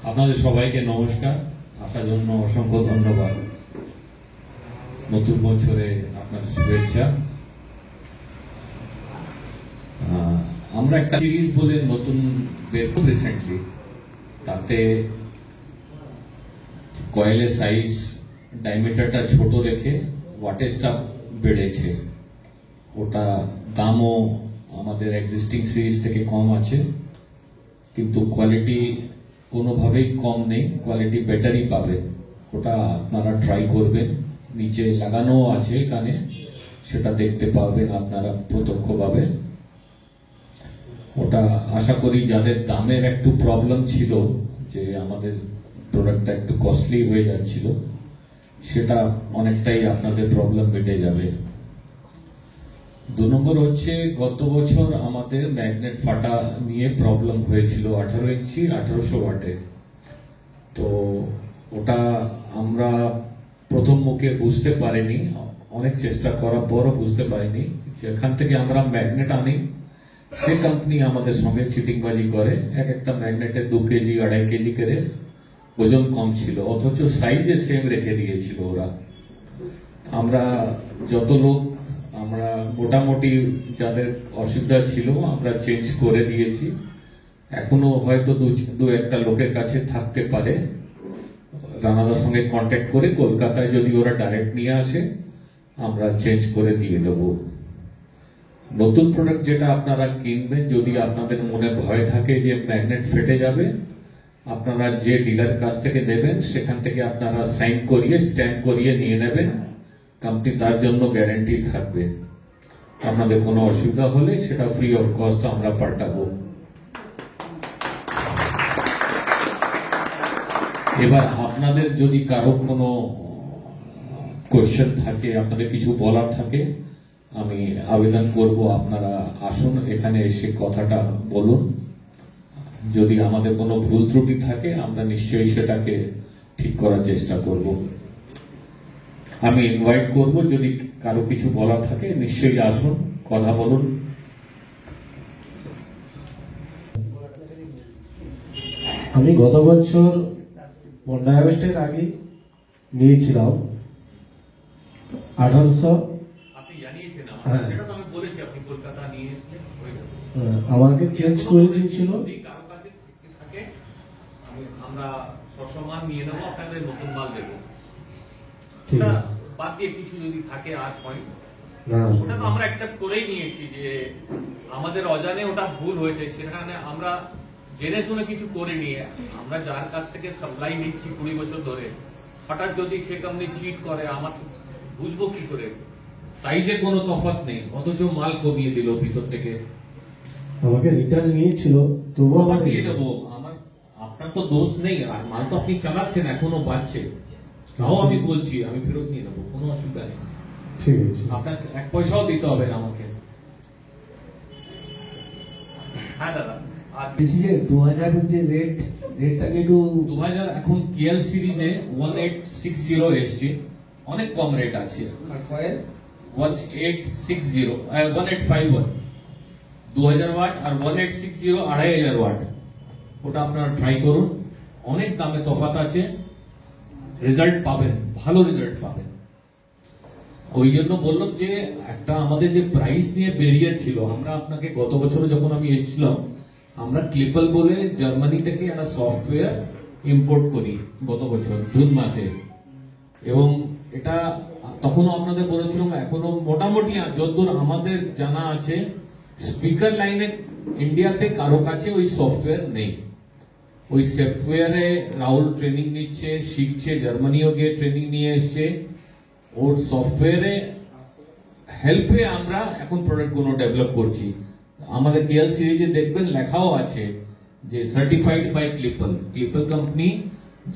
আপনাদের সবাইকে নমস্কার, আসার জন্য অসংখ্য ধন্যবাদ। নতুন বছরে আপনাদের শুভেচ্ছা। আমরা একটা সিরিজ বলে নতুন বের করি রিসেন্টলি, তাতে কয়েলের সাইজ ডায়ামিটারটা ছোট রেখে ওয়াটেজটা বেড়েছে। ওটা দামও আমাদের এক্সিস্টিং সিরিজ থেকে কম আছে, কিন্তু কোয়ালিটি কোনোভাবেই কম নেই, কোয়ালিটি বেটারই পাবেন। ওটা আপনারা ট্রাই করবেন, নিচে লাগানো আছে এখানে, সেটা দেখতে পাবেন আপনারা প্রত্যক্ষভাবে। ওটা আশা করি যাদের দামের একটু প্রবলেম ছিল, যে আমাদের প্রোডাক্টটা একটু কস্টলি হয়ে যাচ্ছিল, সেটা অনেকটাই আপনাদের প্রবলেম মিটে যাবে। 2 নম্বর হচ্ছে, গত বছর আমাদের ম্যাগনেট ফাটা নিয়ে প্রবলেম হয়েছিল 18 ইঞ্চি 1800 ওয়াটে। তো ওটা আমরা প্রথম মুখে বুঝতে পারিনি, অনেক চেষ্টা করার পরও বুঝতে পারিনি। যেখান থেকে আমরা ম্যাগনেট আনি সে কোম্পানি আমাদের সঙ্গে চিটিংবাজি করে। একটা ম্যাগনেটে 2 কেজি 2.5 কেজি করে ওজন কম ছিল, অথচ সাইজে সেম রেখে দিয়েছিল ওরা। আমরা যত লোক, আমরা মোটামুটি যাদের অসুবিধা ছিল আমরা চেঞ্জ করে দিয়েছি। এখনো হয়তো দু একটা লোকের কাছে থাকতে পারে, রানাদার সঙ্গে কন্ট্যাক্ট করে কলকাতায় যদি ওরা ডাইরেক্ট নিয়ে আসে আমরা চেঞ্জ করে দিয়ে দেব। নতুন প্রোডাক্ট যেটা আপনারা কিনবেন, যদি আপনাদের মনে ভয় থাকে যে ম্যাগনেট ফেটে যাবে, আপনারা যে ডিলার কাছ থেকে নেবেন সেখান থেকে আপনারা সাইন করিয়ে স্ট্যাম্প করিয়ে নিয়ে নেবেন। কোম্পানি তার জন্য গ্যারান্টি থাকবে। আপনাদের কোনো অসুবিধা হলে সেটা ফ্রি অফ কস্ট আমরা পাল্টাবো। এবার আপনাদের যদি কারো কোনো কোয়েশ্চেন থাকে, আপনাদের কিছু বলার থাকে, আমি আবেদন করব আপনারা আসুন, এখানে এসে কথাটা বলুন। যদি আমাদের কোনো ভুল ত্রুটি থাকে আমরা নিশ্চয়ই সেটাকে ঠিক করার চেষ্টা করব। আমি ইনভাইট করব, যদি কারো কিছু বলা থাকে নিশ্চয়ই আসুন, কথা বলুন। আমি গত বছর 15 আগস্টের আগে নিয়েছিলাম 1800। আপনি জানিয়েছেন সেটা তো আমি বলেছি, আপনি কলকাতা নিয়ে এসেছেন, আমাকে চেঞ্জ করে দিয়েছিল। কারো কাছে থাকে আমরা সসম্মান নিয়ে নেবো, আপনাদের নতুন মাল দেবো। ঠিক আছে, বাদ দিয়ে কিছু যদি থাকে আর পয়েন্ট, না ওটা তো আমরা অ্যাকসেপ্ট করেই নিয়েছি যে আমাদের অজানে ওটা ভুল হয়েছে। সেখানে আমরা জেনে শুনে কিছু করে নিয়ে, আমরা যার কাছ থেকে সাপ্লাই নিচ্ছি 20 বছর ধরে, হঠাৎ যদি সে কোম্পানি চিট করে, আমার বুঝবো কি করে? সাইজে কোনো তফাৎ নেই, অথচ মাল কমিয়ে দিল ভিতর থেকে। আমাকে রিটার্ন নিয়েছিল, তবুও আবার আমার দিয়ে দেবো। আপনার তো দোষ নেই, আর মাল তো আপনি চালাচ্ছেন, এখনো বাড়ছে। তাও আমি বলছি আমি ফেরত নিয়ে নেবো, কোনো অসুবিধা নেই। ঠিক আছে, আপনার 1 পয়সাও দিতে হবে না আমাকে। হ্যাঁ দাদা, আর বেশি যে 2000 এর যে রেটটাকে একটু 2000 এখন কেএল সিরিজে 1860 এসছে, অনেক কম রেট আছে। কয়েল 1860 1851 2000 ওয়াট, আর 1860 2500 ওয়াট। ওটা আপনারা ট্রাই করুন, অনেক দামে তফাৎ আছে, রেজাল্ট পাবেন, ভালো রেজাল্ট পাবেন। ওই জন্য বললাম যে একটা আমাদের যে প্রাইস নিয়ে ব্যারিয়ার ছিল, আমরা আপনাকে গত বছর যখন আমি এসেছিলাম, আমরা ক্লিপল বলে জার্মানি থেকে একটা সফটওয়্যার ইম্পোর্ট করি গত বছর জুন মাসে, এবং এটা তখনও আপনাদের বলেছিলাম, এখনো মোটামুটি যতদূর আমাদের জানা আছে স্পিকার লাইনে ইন্ডিয়াতে কারো কাছে ওই সফটওয়্যার নেই। ওই সফটওয়্যারে রাহুল ট্রেনিং নিচ্ছে, শিখছে, জার্মানিও গিয়ে ট্রেনিং নিয়ে এসছে। ওর সফটওয়্যারে হেল্পে আমরা এখন প্রোডাক্ট গুলো ডেভেলপ করছি। আমাদের কেএল সিরিজে দেখবেন লেখাও আছে যে সার্টিফাইড বাই ক্লিপল। ক্লিপল কোম্পানি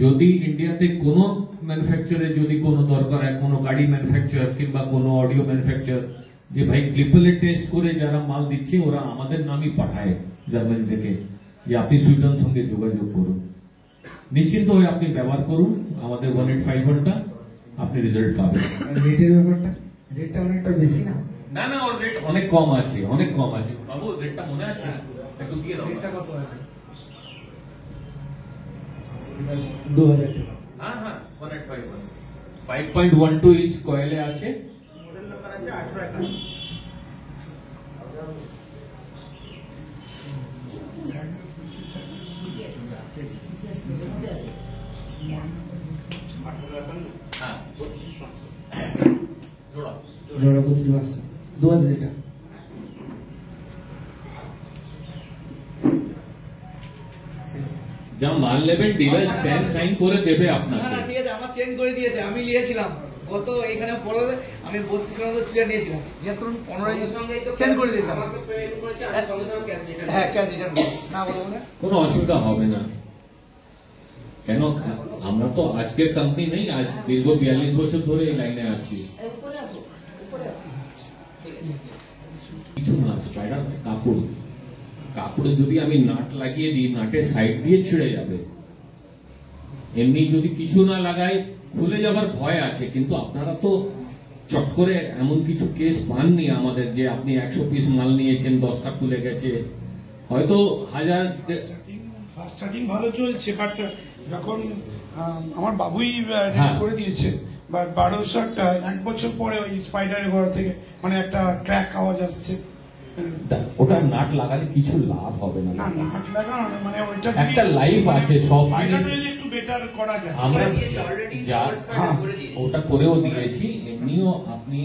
যদি ইন্ডিয়াতে কোনো ম্যানুফ্যাকচারে যদি কোনো দরকার হয়, কোনো গাড়ি ম্যানুফ্যাকচার কিংবা কোনো অডিও ম্যানুফ্যাকচার, যে ভাই ক্লিপলে টেস্ট করে যারা মাল দিচ্ছে ওরা আমাদের নামই পাঠায় জার্মানি থেকে, যে আপনি সুইডেন সঙ্গে যোগাযোগ করুন। নিশ্চিন্ত হয়ে আপনি ব্যবহার করুন আমাদের 1851টা, আপনি রেজাল্ট পাবেন। রেটের ব্যাপারটা, রেটটা অনেকটা বেশি না? না না, ওর রেট অনেক কম আছে, অনেক কম আছে বাবু। রেটটা মনে আছে? একটু দিয়ে দাও। রেটটা কত আছে? 2000 টাকা। হ্যাঁ হ্যাঁ 5.12 ইঞ্চ কয়েলে আছে। মডেল নাম্বার আছে 1851। হ্যাঁ জোড়া জোড়া 32,500 2000 টাকা। যা মাল নেবেন ডিলার স্ট্যাম্প সাইন করে দেবে না আপনাকে। না ঠিক আছে, আমার চেঞ্জ করে দিয়েছে, আমি নিয়েছিলাম কত এখানে পড়ে আমি 32 নম্বর স্পিয়ার নিয়েছিলাম, জিজ্ঞেস করুন 15 চেঞ্জ করে দিয়েছে আমাকে পেমেন্ট করেছে আর সঙ্গে সঙ্গে ক্যাশ রিটার্ন। হ্যাঁ ক্যাশ রিটার্ন না বলো না, কোনো অসুবিধা হবে না। কেন আমরা তো আজকের কোম্পানি নেই, আজ দীর্ঘ 42 বছর ধরে এই লাইনে আছি। কিছু না, স্পাইডার কাপড়, কাপড়ে যদি আমি নাট লাগিয়ে দিই নাটের সাইড দিয়ে ছিঁড়ে যাবে। এমনি যদি কিছু না লাগাই খুলে যাবার ভয় আছে, কিন্তু আপনারা তো চট করে এমন কিছু কেস পাননি আমাদের যে আপনি 100 পিস মাল নিয়েছেন 10টা খুলে গেছে, হয়তো 1000। ফার্স্ট স্টার্টিং ভালো চলছে, বাট যখন আমার বাবুই হ্যাঁ। রেডি করে দিয়েছে বা 1200 এক বছর পরে ওই স্পাইডারের ঘর থেকে মানে একটা ক্র্যাক আওয়াজ আসছে। ওটা নাট লাগালে কিছু লাভ হবে না। না নাট লাগানো না, মানে ওইটা একটা লাইফ আছে, সব স্পাইডার জিনিস যদি একটু বেটার করা যায়। আমরা অলরেডি যা ওটা করেও দিয়েছি। এমনিও আপনি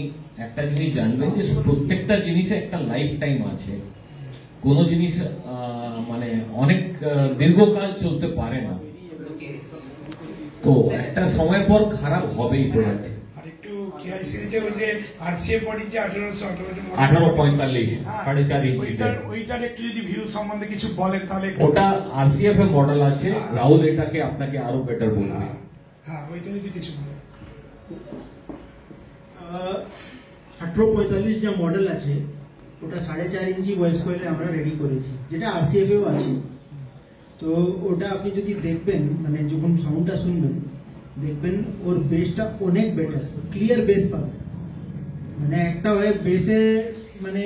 একটা জিনিস জানবেন যে প্রত্যেকটা জিনিসে একটা লাইফ টাইম আছে। কোনো জিনিস মানে অনেক দীর্ঘকাল চলতে পারে না, তো একটা সময় পর খারাপ হবেই প্রোডাক্ট। আর একটু কেআই সিরিজে ওই যে আরসিএ বডি যে 1845 1845 4.5 ইঞ্চি, ওইটার একটু যদি ভিউ সম্বন্ধে কিছু বলেন তাহলে একটু- ওটা আরসিএফ এর মডেল আছে। রাহুল এটাকে আপনাকে আরো বেটার বলবে। হ্যাঁ, হ্যাঁ ওইটা যদি কিছু বলেন। 1845 যে মডেল আছে ওটা 4.5 ইঞ্চি ভয়েস কয়েলে আমরা রেডি করেছি, যেটা আরসিএফ এও আছে। তো ওটা আপনি যদি দেখবেন, মানে যখন সাউন্ডটা শুনবেন দেখবেন ওর বেসটা অনেক বেটার, ক্লিয়ার বেস পাবেন। মানে একটা হয় বেসে মানে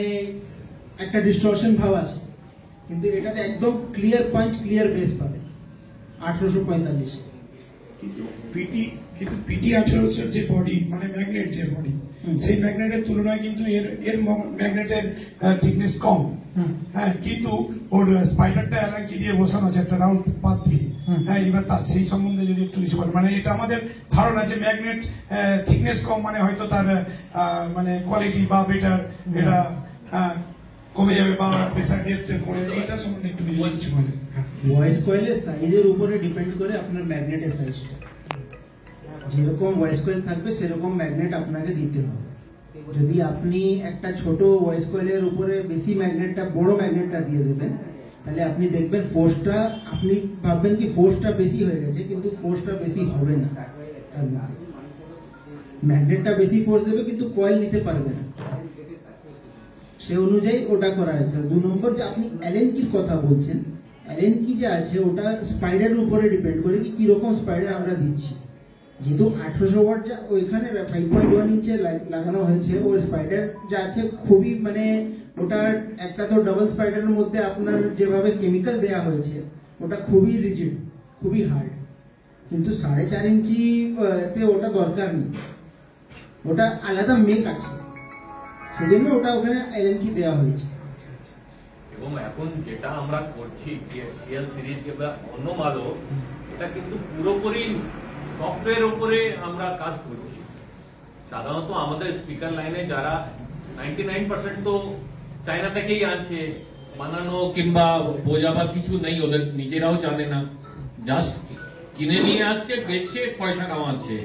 একটা ডিস্টরশন ভাব আছে, কিন্তু এটাতে একদম ক্লিয়ার পাঞ্চ, ক্লিয়ার বেস পাবেন 1845। কিন্তু পিটি 1800 যে বডি মানে ম্যাগনেট যে বডি, সেই ম্যাগনেটের তুলনায় কিন্তু এর ম্যাগনেটের থিকনেস কম। হ্যাঁ, কিন্তু ওর স্পাইডারটা অ্যালাঙ্কি দিয়ে বসানো আছে একটা রাউন্ড পাত দিয়ে। হ্যাঁ, এবার তার সেই সম্বন্ধে যদি একটু কিছু বলেন। মানে এটা আমাদের ধারণা যে ম্যাগনেট থিকনেস কম মানে হয়তো তার মানে কোয়ালিটি বা বেটার এটা কমে যাবে বা প্রেসার ডেপথ কমে যাবে, এটা সম্বন্ধে একটু যদি কিছু বলেন। হ্যাঁ, ভয়েস কয়েলের সাইজের উপরে ডিপেন্ড করে আপনার ম্যাগনেটের সাইজটা। যেরকম ভয়েস কয়েল থাকবে সেরকম ম্যাগনেট আপনাকে দিতে হবে। যদি আপনি একটা ছোট ভয়েস কয়েলের উপরে বেশি ম্যাগনেটটা, বড় ম্যাগনেটটা দিয়ে দেবেন, তাহলে আপনি দেখবেন ফোর্সটা, আপনি ভাববেন কি ফোর্সটা বেশি হয়ে গেছে, কিন্তু ফোর্সটা বেশি হবে না। ম্যাগনেটটা বেশি ফোর্স দেবে কিন্তু কয়েল নিতে পারবে না, সে অনুযায়ী ওটা করা হয়েছে। 2 নম্বর, যে আপনি অ্যালেন কির কথা বলছেন, অ্যালেন কি যে আছে ওটা স্পাইডারের উপরে ডিপেন্ড করে কি কিরকম স্পাইডার আমরা দিচ্ছি। যেহেতু 1800 ওয়াট যা ওইখানে 5.1 ইঞ্চে লাগানো হয়েছে, ওই স্পাইডার যা আছে খুবই মানে ওটা একটা তো ডাবল স্পাইডারের মধ্যে আপনার যেভাবে কেমিক্যাল দেয়া হয়েছে ওটা খুবই রিজিড, খুবই হার্ড। কিন্তু 4.5 ইঞ্চি তে ওটা দরকার নেই, ওটা আলাদা মেক আছে, সেজন্য ওটা ওখানে অ্যালেন কি দেওয়া হয়েছে। এবং এখন যেটা আমরা করছি টিএল সিরিজ কিংবা অন্য মালও, এটা কিন্তু পুরোপুরি সফটওয়্যার উপরে আমরা কাজ করছি। সাধারণত আমাদের স্পিকার লাইনে যারা 99% তো চায়না থেকেই আনছে, বানানো কিংবা বোঝাবার কিছু নেই, ওদের নিজেরাও জানে না, জাস্ট কিনে নিয়ে আসছে, বেচছে, পয়সা কামাচ্ছে।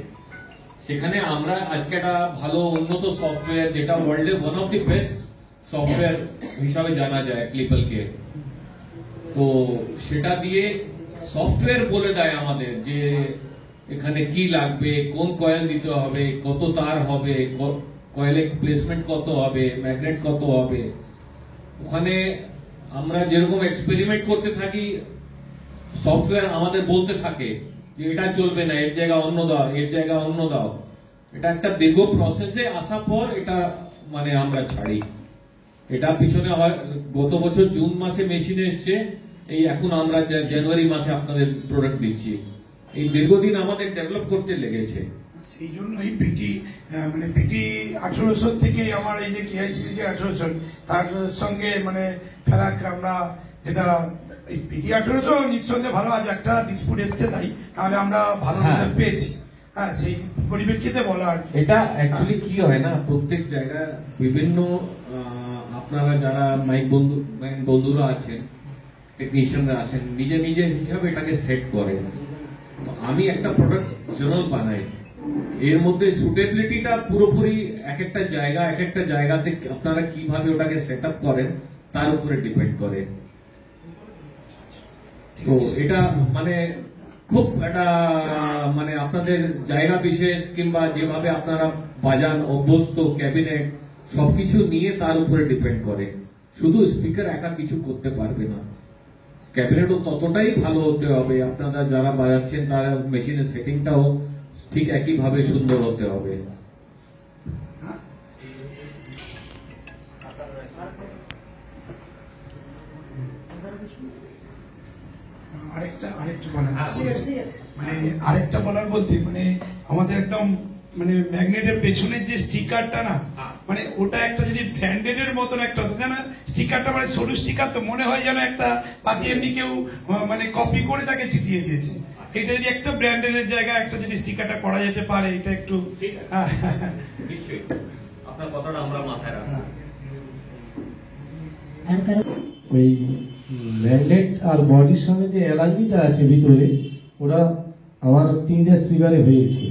সেখানে আমরা আজকে একটা ভালো উন্নত সফটওয়্যার, যেটা ওয়ার্ল্ডে one of the best software হিসাবে জানা যায় ক্লিপলকে, তো সেটা দিয়ে সফটওয়্যার বলে দেয় আমাদের যে এখানে কি লাগবে, কোন কয়েল দিতে হবে, কত তার হবে, কয়েলে প্লেসমেন্ট কত হবে, ম্যাগনেট কত হবে। ওখানে আমরা যেরকম এক্সপেরিমেন্ট করতে থাকি, সফটওয়্যার আমাদের বলতে থাকে যে এটা চলবে না, এর জায়গা অন্য দাও, এর জায়গা অন্য দাও। এটা একটা দীর্ঘ প্রসেসে আসার পর এটা মানে আমরা ছাড়ি। এটা পিছনে হয় গত বছর জুন মাসে মেশিন এসছে, এই এখন আমরা জানুয়ারি মাসে আপনাদের প্রোডাক্ট দিচ্ছি। এই দীর্ঘদিন আমাদের ডেভেলপ করতে লেগেছে। সেই জন্যই পিটি মানে পিটি 1800 থেকে আমার এই যে কেআইসি যে 1800 তার সঙ্গে মানে ফেরাক আমরা যেটা এই পিটি 1800 নিঃসন্দেহে ভালো, আজ একটা ডিসপুট এসছে তাই, তাহলে আমরা ভালো রেজাল্ট পেয়েছি। হ্যাঁ, সেই পরিপ্রেক্ষিতে বলা আর কি। এটা অ্যাকচুয়ালি কি হয় না, প্রত্যেক জায়গায় বিভিন্ন আপনারা যারা মাইক বন্ধুরা আছেন, টেকনিশিয়ানরা আছেন, নিজে নিজে হিসাবে এটাকে সেট করেন। তো আমি একটা প্রোডাক্ট জার্নাল বানাই, এর মধ্যে সুটেবিলিটিটা পুরোপুরি এক একটা জায়গাতে আপনারা কিভাবে ওটাকে সেট আপ করেন তার উপরে ডিপেন্ড করে। তো এটা মানে খুব একটা মানে আপনাদের জায়গা বিশেষ কিংবা যেভাবে আপনারা বাজান অভ্যস্ত, ক্যাবিনেট সবকিছু নিয়ে তার উপরে ডিপেন্ড করে। শুধু স্পিকার একা কিছু করতে পারবে না, ক্যাবিনেটও ততটাই ভালো হতে হবে, আপনারা যারা বাজাচ্ছেন তার মেশিনের সেটিংটাও ঠিক একইভাবে সুন্দর হতে হবে। আরেকটা বলার বলতে মানে আমাদের একদম মানে ম্যাগনেটের পেছনের যে স্টিকারটা না, মানে ওটা একটা যদি ব্র্যান্ডেড এর মতন একটা হতো না, স্টিকারটা মানে সরু স্টিকার, তো মনে হয় যেন একটা বাকি এমনি কেউ মানে কপি করে তাকে চিটিয়ে দিয়েছে। এটা যদি একটা ব্র্যান্ডেড এর জায়গায় একটা যদি স্টিকারটা করা যেতে পারে, এটা একটু নিশ্চয়ই আপনার কথাটা আমরা মাথায় রাখবো। ওই ম্যাগনেট আর বডির সঙ্গে যে অ্যালাইনমেন্টটা আছে ভিতরে, ওরা আমার 3টে স্পিকারে হয়েছে।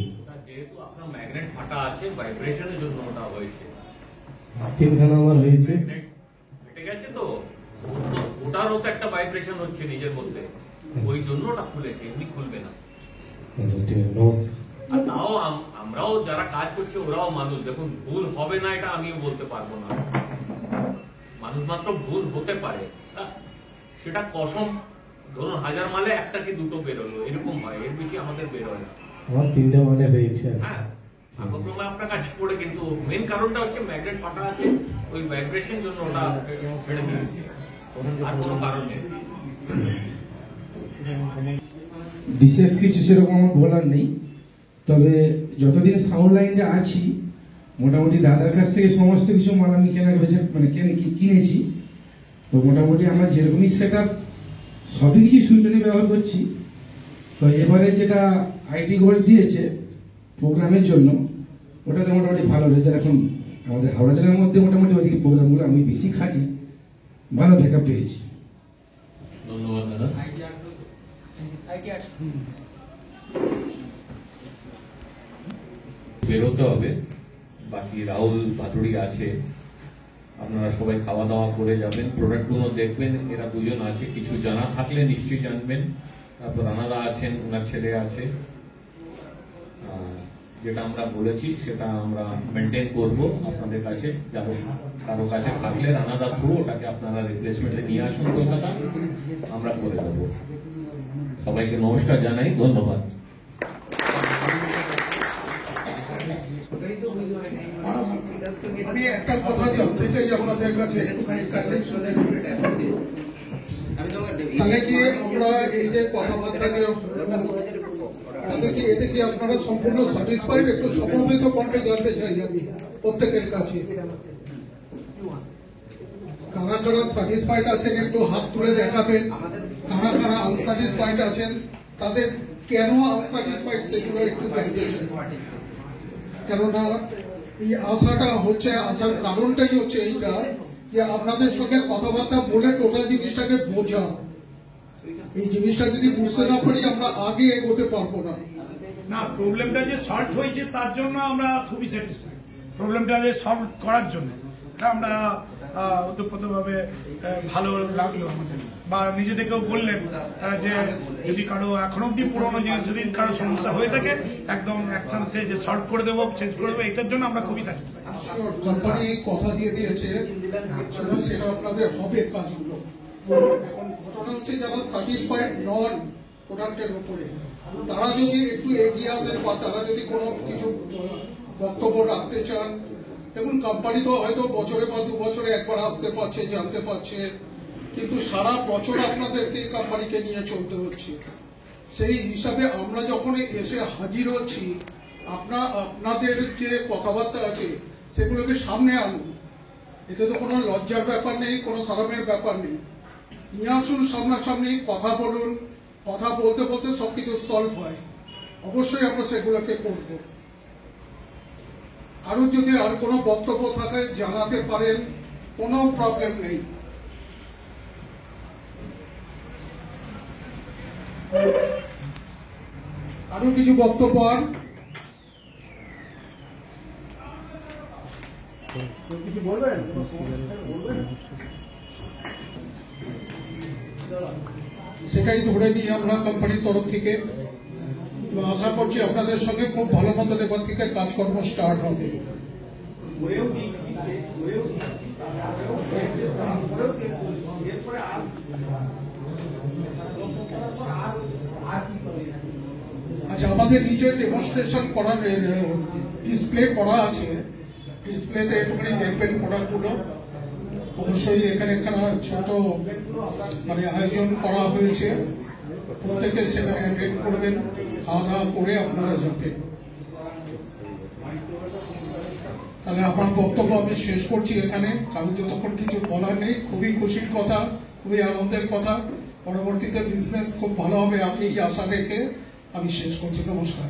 যেহেতু আপনার ম্যাগনেট ফাটা আছে, ভাইব্রেশনের জন্য ওটা হয়েছে। 3খানা আমার হয়েছে, ফেটে গেছে তো ওটারও তো একটা ভাইব্রেশন হচ্ছে নিজের মধ্যে, ওই জন্য ওটা খুলেছে, এমনি খুলবে না। আচ্ছা ঠিক আছে, নমস্কার। আর তাও আমরাও যারা কাজ করছে ওরাও মানুষ, দেখুন ভুল হবে না এটা আমিও বলতে পারবো না, মানুষ মাত্র ভুল হতে পারে, সেটা কসম ধরুন 1000 মালে একটা কি দুটো বেরোলো, এরকম হয়, এর বেশি আমাদের বেরোয় না। আমার 3টে মালে হয়েছে। হ্যাঁ, ভাগ্যক্রমে আপনার কাছে পড়ে, কিন্তু মেন কারণটা হচ্ছে ম্যাগনেট ফাটা আছে, ওই ভাইব্রেশন জন্য ওটা ছেড়ে দিয়েছে, আর কোনো কারণ নেই। বিশেষ কিছু সেরকম আমার বলার নেই, তবে যতদিন সাউন্ড লাইনে আছি মোটামুটি দাদার কাছ থেকে সমস্ত কিছু মাল আমি কেনা হয়েছে, মানে কিনেছি। তো মোটামুটি আমার যেরকমই সেট আপ সবই কিছু সুইটনে ব্যবহার করছি। তো এবারে যেটা আইটি গোল্ড দিয়েছে প্রোগ্রামের জন্য, ওটাতে মোটামুটি ভালো রেজাল্ট। এখন আমাদের হাওড়া জেলার মধ্যে মোটামুটি ওদিকে প্রোগ্রামগুলো আমি বেশি খাটি, ভালো ব্যাকআপ পেয়েছি। ধন্যবাদ দাদা। বেরোতে হবে, বাকি রাহুল ভাদুড়ি আছে, আপনারা সবাই খাওয়া দাওয়া করে যাবেন, প্রোডাক্টগুলো দেখবেন, এরা দুজন আছে, কিছু জানা থাকলে নিশ্চয়ই জানবেন। তারপর রানাদা আছেন, ওনার ছেলে আছে, যেটা আমরা বলেছি সেটা আমরা মেনটেন করব আপনাদের কাছে। কারো কাছে থাকলে রানাদা থ্রু ওটাকে আপনারা রিপ্লেসমেন্টে নিয়ে আসুন কলকাতা, আমরা করে দেবো। সবাইকে নমস্কার জানাই, ধন্যবাদ। আমি একটা কথা জানতে চাই আপনাদের কাছে, তাহলে কি আমরা এই যে কথাবার্তা তাতে কি এতে কি আপনারা সম্পূর্ণ স্যাটিসফাইড? একটু সমবেত কণ্ঠে জানতে চাই আমি প্রত্যেকের কাছে, কারা কারা স্যাটিসফাইড আছেন একটু হাত তুলে দেখাবেন, কারা কারা আনস্যাটিসফাইড আছেন, তাদের কেন আনস্যাটিসফাইড সেগুলো একটু জানতে চাই। কেননা এই আশাটা হচ্ছে, আসার কারণটাই হচ্ছে এইটা যে আপনাদের সঙ্গে কথাবার্তা বলে টোটাল জিনিসটাকে বোঝা। এই জিনিসটা যদি বুঝতে না পারি আমরা আগে এগোতে পারবো না। না, প্রবলেমটা যে সলভ হয়েছে তার জন্য আমরা খুবই স্যাটিসফাইড, প্রবলেমটা যে সলভ করার জন্য আমরা ওতপ্রোতভাবে ভালো লাগলো আমাদের। বা নিজেদেরকেও বললেন যে যদি কারো এখনো অব্দি পুরোনো জিনিস যদি কারো সমস্যা হয়ে থাকে একদম অ্যাকশন সে যে সলভ করে দেবো, চেঞ্জ করে দেবো, এটার জন্য আমরা খুবই স্যাটিসফাইড। কোম্পানি কথা দিয়ে দিয়েছে সেটা আপনাদের হবে কাজগুলো। এখন ঘটনা হচ্ছে যারা স্যাটিসফাইড নন প্রোডাক্টের উপরে, তারা যদি একটু এগিয়ে আসেন বা তারা যদি কোনো কিছু বক্তব্য রাখতে চান, দেখুন কোম্পানি তো হয়তো বছরে বা 2 বছরে একবার আসতে পারছে, জানতে পারছে, কিন্তু সারা বছর আপনাদেরকে কোম্পানিকে নিয়ে চলতে হচ্ছে। সেই হিসাবে আমরা যখন এসে হাজির হচ্ছি, আপনাদের যে কথাবার্তা আছে সেগুলোকে সামনে আনুন। এতে তো কোনো লজ্জার ব্যাপার নেই, কোনো শরমের ব্যাপার নেই। নিয়ে আসুন সামনাসামনি, কথা বলুন। কথা বলতে বলতে সবকিছু সলভ হয়। অবশ্যই আমরা সেগুলোকে করব। কারোর যদি আর কোনো বক্তব্য থাকে জানাতে পারেন, কোনো প্রবলেম নেই। আরো কিছু বক্তব্য আর সেটাই ধরে নিয়ে আমরা কোম্পানির তরফ থেকে আশা করছি আপনাদের সঙ্গে খুব ভালো মতো এবার থেকে কাজকর্ম স্টার্ট হবে। আচ্ছা, আমাদের নিচে ডেমনস্ট্রেশন করার ডিসপ্লে করা আছে। ডিসপ্লেতে একটুখানি দেখবেন প্রোডাক্টগুলো। অবশ্যই এখানে ছোট আয়োজন করা হয়েছে। প্রত্যেকে সেখানে অ্যাটেন্ড করবেন, খাওয়া দাওয়া করে আপনারা যাবেন। তাহলে আমার বক্তব্য আমি শেষ করছি এখানে, কারণ যতক্ষণ কিছু বলার নেই। খুবই খুশির কথা, খুবই আনন্দের কথা। পরবর্তীতে বিজনেস খুব ভালো হবে এই আশা রেখে আমি শেষ করছি। নমস্কার।